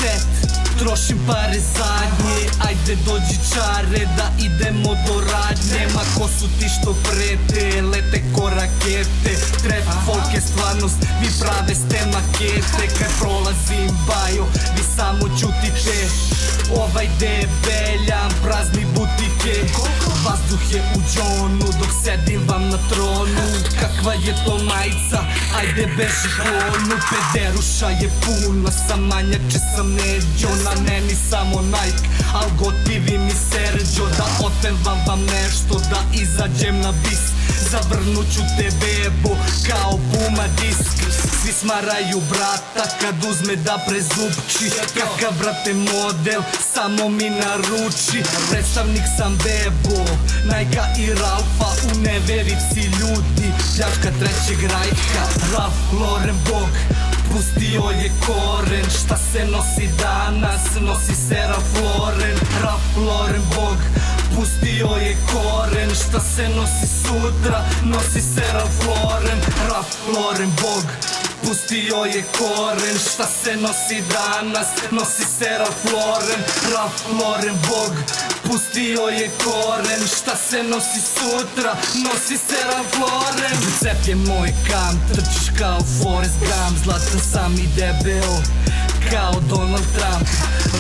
set, trošim pare zadnje. Ajde dođi čare da idemo do radnje. Ma ko su ti što prete, lete ko rakete. Trap folk je stvarnost, vi prave ste makete. Kad prolazim bajo, vi samo ćutite. Ovaj debeljam prazni butike. Vazduh je u džonu dok sedim vam na tronu. Kakva je to majica, ajde beži klonu. Pederuša je puno, sam manjače sam neđo. Na meni samo Nike, al gotivi mi Serđo. Da otpevam vam nešto, da izađem na bis. Zavrnuću te bebo, kao Puma disk. Svi smaraju brata kad uzme da prezupči. Kakav brate model, samo mi naruči. Predstavnik sam bebo, Nike i Ralfa. U neverici ljudi, pljačka trećeg rajha. Ralf Lauren Bog, pustio je koren. Šta se nosi danas, nosi se Ralf Lauren. Ralf Lauren Bog, pustio je koren. Šta se nosi sutra, nosi se Ralf Lauren. Ralf Lauren Bog, pustio je koren. Šta se nosi danas, nosi se Ralf Lauren. Ralf Lauren Bog, pustio je koren. Šta se nosi sutra, nosi se Ralf Lauren. Cep je moj kam, trčiš kao Forrest Gump. Zlatan sam i debel, kao Donald Trump.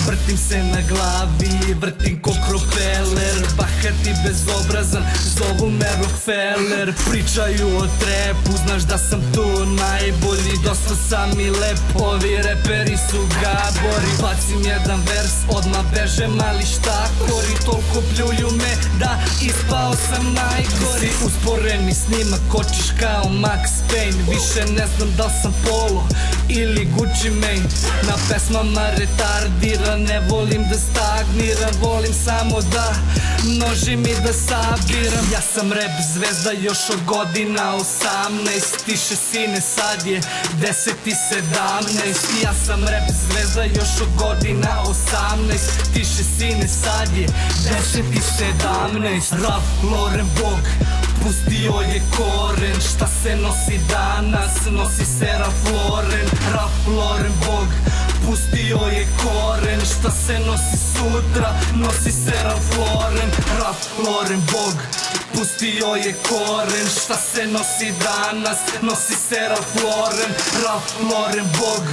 Vrtim se na glavi, vrtim ko propeler. Bahat i bezobrazan, zovu me Rockefeller. Pričaju o trepu, znaš da sam tu najbolji. Dosta sam i lep, ovi reperi su gabori. Bacim jedan vers, odmah beže mali štakori. Toliko pljuju me da ispao sam najgori. Usporeni snimak, kočiš kao Max Payne. Više ne znam da li sam Polo ili Gucci Mane. Na pesmama retardiran, ne volim da stagniram. Volim samo da množim i da sabiram. Ja sam rap zvezda još od godina 18. Tiše sine, sad je 10 i 17. Ja sam rap zvezda još od godina 18. Tiše sine, sad je 10 i 17. Ralf Lauren Bog, pustio je koren. Šta se nosi danas, nosi se Ralf Lauren. Ralf Lauren Bog, pustio je koren. Šta se nosi sutra, nosi se Ralf Lauren. Ralf Lauren Bog, pustio je koren. Šta se nosi danas, nosi se Ralf Lauren. Ralf Lauren Bog,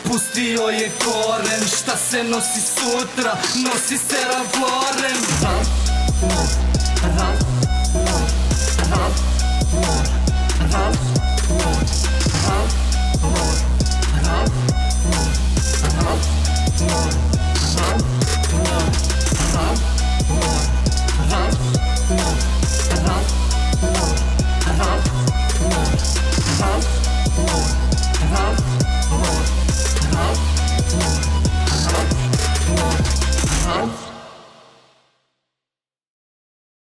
pustio je koren. Šta se nosi sutra, nosi se Ralf Lauren. Ralf,